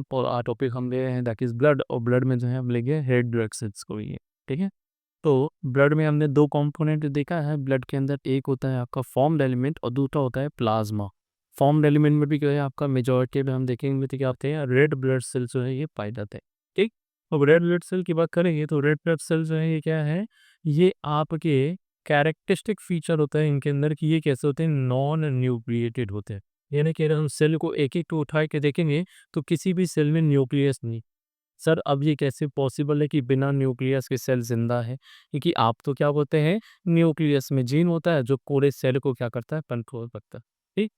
Important topic हम ले रहे हैं, दैट इज़ ब्लड। और ब्लड में जो है हम लेंगे रेड ब्लड सेल्स को ही, ठीक है। तो ब्लड में हमने दो कंपोनेंट देखा है ब्लड के अंदर, एक होता है आपका फॉर्म्ड एलिमेंट और दूसरा होता है प्लाज्मा। फॉर्म्ड एलिमेंट में भी जो है आपका मेजॉरिटी में हम देखेंगे तो क्या होते हैं, रेड ब्लड सेल जो है ये पाए जाते हैं, ठीक। अब रेड ब्लड सेल की बात करेंगे तो रेड ब्लड सेल जो है ये क्या है, ये आपके कैरेक्टरिस्टिक फीचर होता है इनके अंदर कि ये कैसे होते हैं, नॉन न्यूक्लिएटेड होते हैं। यानी कि अगर हम सेल को एक एक उठा के देखेंगे तो किसी भी सेल में न्यूक्लियस नहीं। सर अब ये कैसे पॉसिबल है कि बिना न्यूक्लियस के सेल जिंदा है, क्योंकि आप तो क्या बोलते हैं, न्यूक्लियस में जीन होता है जो पूरे सेल को क्या करता है, कंट्रोल करता है, ठीक।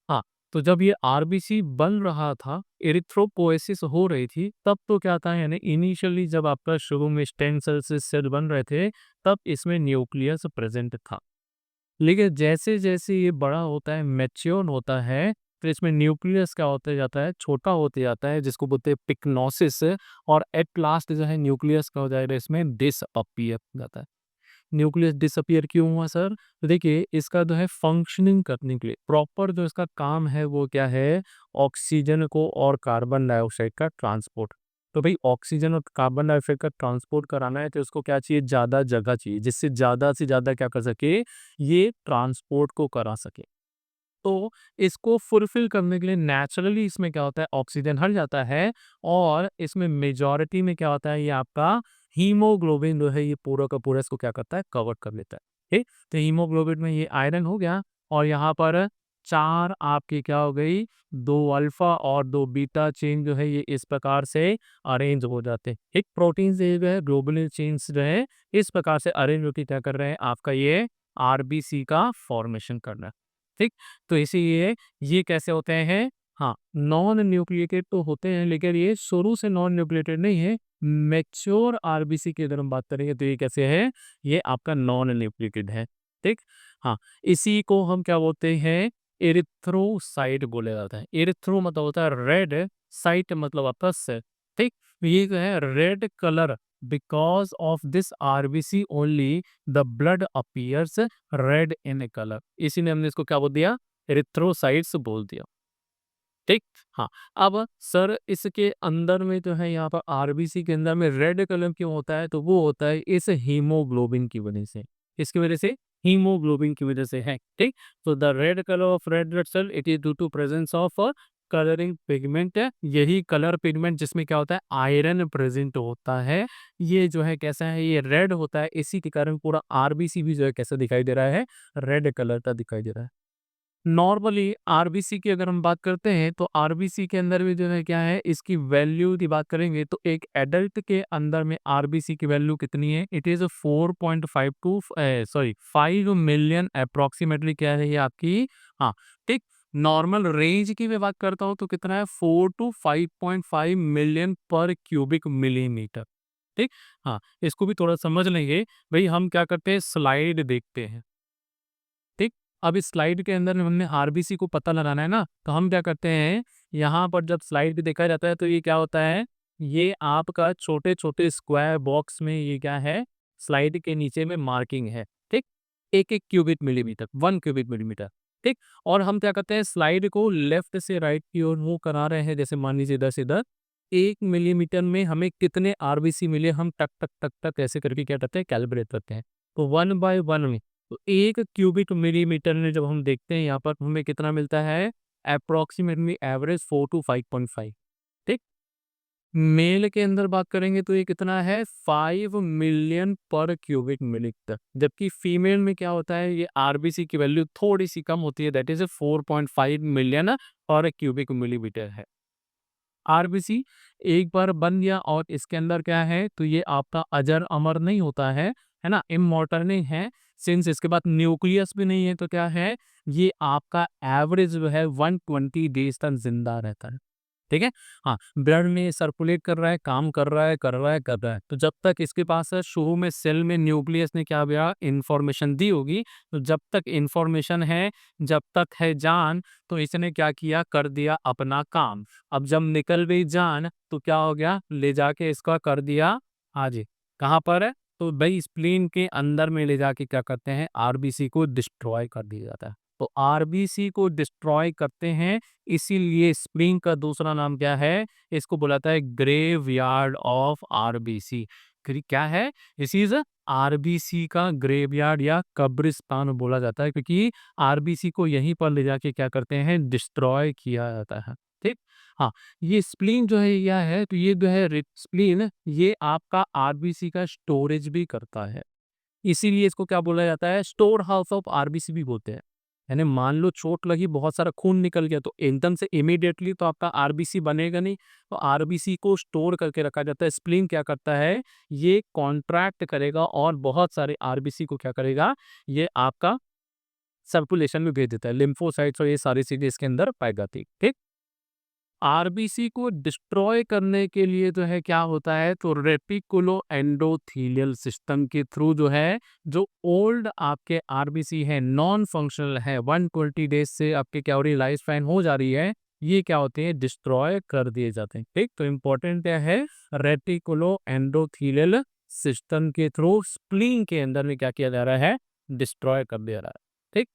हाँ, तो जब ये आरबीसी बन रहा था, एरिथ्रोपोएसिस हो रही थी, तब तो क्या था, यानी इनिशियली जब आपका शुरू में स्टेम सेल से सेल बन रहे थे, तब इसमें न्यूक्लियस प्रेजेंट था। लेकिन जैसे-जैसे ये बड़ा होता है, मैच्योर होता है, तो इसमें न्यूक्लियस क्या होते जाता है, छोटा होते जाता है, जिसको बोलते हैं पिक्नोसिस। और एट लास्ट जो है न्यूक्लियस क्या हो जाएगा, इसमें डिसअपीयर हो जाता है। न्यूक्लियस डिसअपीयर क्यों हुआ सर? तो देखिए इसका जो है फंक्शनिंग करने के लिए प्रॉपर जो इसका काम है वो क्या है, ऑक्सीजन को और कार्बन डाइऑक्साइड का ट्रांसपोर्ट। तो भाई ऑक्सीजन और कार्बन डाइऑक्साइड का ट्रांसपोर्ट कराना है तो उसको क्या चाहिए, ज़्यादा जगह चाहिए, जिससे ज़्यादा से ज़्यादा क्या कर सके, ये ट्रांसपोर्ट को करा सके। तो इसको फुलफिल करने के लिए नेचुरली इसमें क्या होता है, ऑक्सीजन हट जाता है। और इसमें मेजॉरिटी में क्या होता है, ये आपका हीमोग्लोबिन जो है ये पूरा का पूरा इसको क्या करता है, कवर कर लेता है, ठीक। तो हीमोग्लोबिन में ये आयरन हो गया, और यहाँ पर चार आपकी क्या हो गई, दो अल्फा और दो बीटा चेन जो है ये इस प्रकार से अरेंज हो जाते हैं। एक प्रोटीन से जो है ग्लोबुलर चेन्स जो है इस प्रकार से अरेंज होकर क्या कर रहे हैं, आपका ये आरबीसी का फॉर्मेशन कर रहा है, ठीक। तो इसीलिए ये कैसे होते हैं, हाँ, नॉन न्यूक्लिएटेड तो होते हैं, लेकिन ये शुरू से नॉन न्यूक्लिएटेड नहीं है। मैच्योर आरबीसी की अगर हम बात करेंगे तो ये कैसे है, ये आपका नॉन न्यूक्लिएटेड है, ठीक। हाँ, इसी को हम क्या बोलते हैं, एरिथ्रोसाइट बोला जाता है। एरिथ्रो मतलब होता है रेड, साइट मतलब आपका सेल, ठीक। ये जो है red colour, because of this RBC only the blood appears red in colour, इसीलिए हमने इसको क्या बोल दिया, एरिथ्रोसाइट्स बोल दिया, ठीक। हाँ, अब सर इसके अंदर में जो है यहाँ पर आरबीसी के अंदर में रेड कलर क्यों होता है, तो वो होता है इस हीमोग्लोबिन की वजह से। इसकी वजह से, हीमोग्लोबिन की वजह से है, ठीक। तो the red colour of red blood cell it is due to presence of colouring pigment है। यही कलर पिगमेंट जिसमें क्या होता है, आयरन प्रेजेंट होता है। ये जो है कैसा है, ये रेड होता है, इसी के कारण पूरा आरबीसी भी जो है कैसा दिखाई दे रहा है, रेड कलर का दिखाई दे रहा है। नॉर्मली आरबीसी की अगर हम बात करते हैं तो आरबीसी के अंदर भी जो है क्या है, इसकी वैल्यू की बात करेंगे तो एक एडल्ट के अंदर में आरबीसी की वैल्यू कितनी है, it is 4.5 to sorry 5 million approximately क्या है ये आपकी, हाँ, ठीक। नॉर्मल रेंज की मैं बात करता हूँ तो कितना है, 4 टू 5.5 मिलियन पर क्यूबिक मिलीमीटर, ठीक। हाँ, इसको भी थोड़ा समझ लेंगे। भाई हम क्या करते हैं, स्लाइड देखते हैं, ठीक। अब इस स्लाइड के अंदर हमने आरबीसी को पता लगाना है ना, तो हम क्या करते हैं, यहाँ पर जब स्लाइड पे देखा जाता है तो ये क्या होता है, ये आपका छोटे-छोटे स्क्वायर बॉक्स में ये क्या है, स्लाइड के नीचे में मार्किंग है, ठीक। 1-1 क्यूबिक मिलीमीटर, 1 क्यूबिक मिलीमीटर, ठीक। और हम क्या करते हैं, स्लाइड को लेफ्ट से राइट की ओर मूव करा रहे हैं, जैसे मान लीजिए इधर से इधर, 1 मिलीमीटर में हमें कितने आरबीसी मिले, हम टक, टक, टक, टक ऐसे करके क्या करते हैं, कैलकुलेट करते हैं। तो 1 बाय 1 में तो 1 क्यूबिक मिलीमीटर में जब हम देखते हैं यहाँ पर हमें कितना मिलता है, अप्रॉक्सीमेटली एवरेज 4 टू 5.5, ठीक। मेल के अंदर बात करेंगे तो ये कितना है, 5 मिलियन पर क्यूबिक मिलीमीटर, जबकि फीमेल में क्या होता है, ये आरबीसी की वैल्यू थोड़ी सी कम होती है, दैट इज 4.5 मिलियन पर क्यूबिक मिलीमीटर है। आरबीसी एक बार बन गया और इसके अंदर क्या है, तो ये आपका अजर अमर नहीं होता है ना, इमॉर्टल नहीं है। सिंस इसके बाद न्यूक्लियस भी नहीं है तो क्या है, ये आपका एवरेज जो है 120 डेज तक जिंदा रहता है, ठीक है। हाँ, ब्लड में सर्कुलेट कर रहा है, काम कर रहा है, कर रहा है, कर रहा है। तो जब तक इसके पास है, शुरू में सेल में न्यूक्लियस ने क्या दिया, इन्फॉर्मेशन दी होगी। तो जब तक इन्फॉर्मेशन है, जब तक है जान, तो इसने क्या किया, कर दिया अपना काम। अब जब निकल गई जान तो क्या हो गया, ले जाके इसका कर दिया, हाँ जी, कहाँ पर है, तो भाई स्प्लीन के अंदर में ले जाके क्या करते हैं, आरबीसी को डिस्ट्रॉय कर दिया जाता है। तो आरबीसी को डिस्ट्रॉय करते हैं, इसीलिए स्प्लीन का दूसरा नाम क्या है? इसको बोला जाता है ग्रेवयार्ड ऑफ आरबीसी। क्या है? दिस इज आरबीसी का ग्रेवयार्ड या कब्रिस्तान बोला जाता है, क्योंकि आरबीसी को यहीं पर ले जाके क्या करते हैं? डिस्ट्रॉय किया जाता है। ठीक। हाँ, ये स्प्लीन जो है क्या है, तो ये जो है स्प्लीन, ये आपका आरबीसी का स्टोरेज भी करता है, इसीलिए इसको क्या बोला जाता है? स्टोर हाउस ऑफ आरबीसी भी बोलते हैं। यानी मान लो चोट लगी, बहुत सारा खून निकल गया, तो एकदम से इमीडिएटली तो आपका आरबीसी बनेगा नहीं, तो आरबीसी को स्टोर करके रखा जाता है। स्प्लीन क्या करता है? ये कॉन्ट्रैक्ट करेगा और बहुत सारे आरबीसी को क्या करेगा? ये आपका सर्कुलेशन में भेज देता है। लिम्फोसाइट्स और ये सारी चीजें इसके अंदर पाई जाती है। ठीक। आरबीसी को डिस्ट्रॉय करने के लिए जो है क्या होता है, तो रेटिकुलो एंडोथीलियल सिस्टम के थ्रू जो है, जो ओल्ड आपके आरबीसी है, नॉन फंक्शनल है, 120 डेज से आपके क्या हो रही, लाइफ स्पैन हो जा रही है, ये क्या होते हैं? डिस्ट्रॉय कर दिए जाते हैं। ठीक। तो इंपॉर्टेंट क्या है? रेटिकुलो एंडोथीलियल सिस्टम के थ्रू स्प्लीन के अंदर में क्या किया जा रहा है? डिस्ट्रॉय कर दिया जा रहा है। ठीक।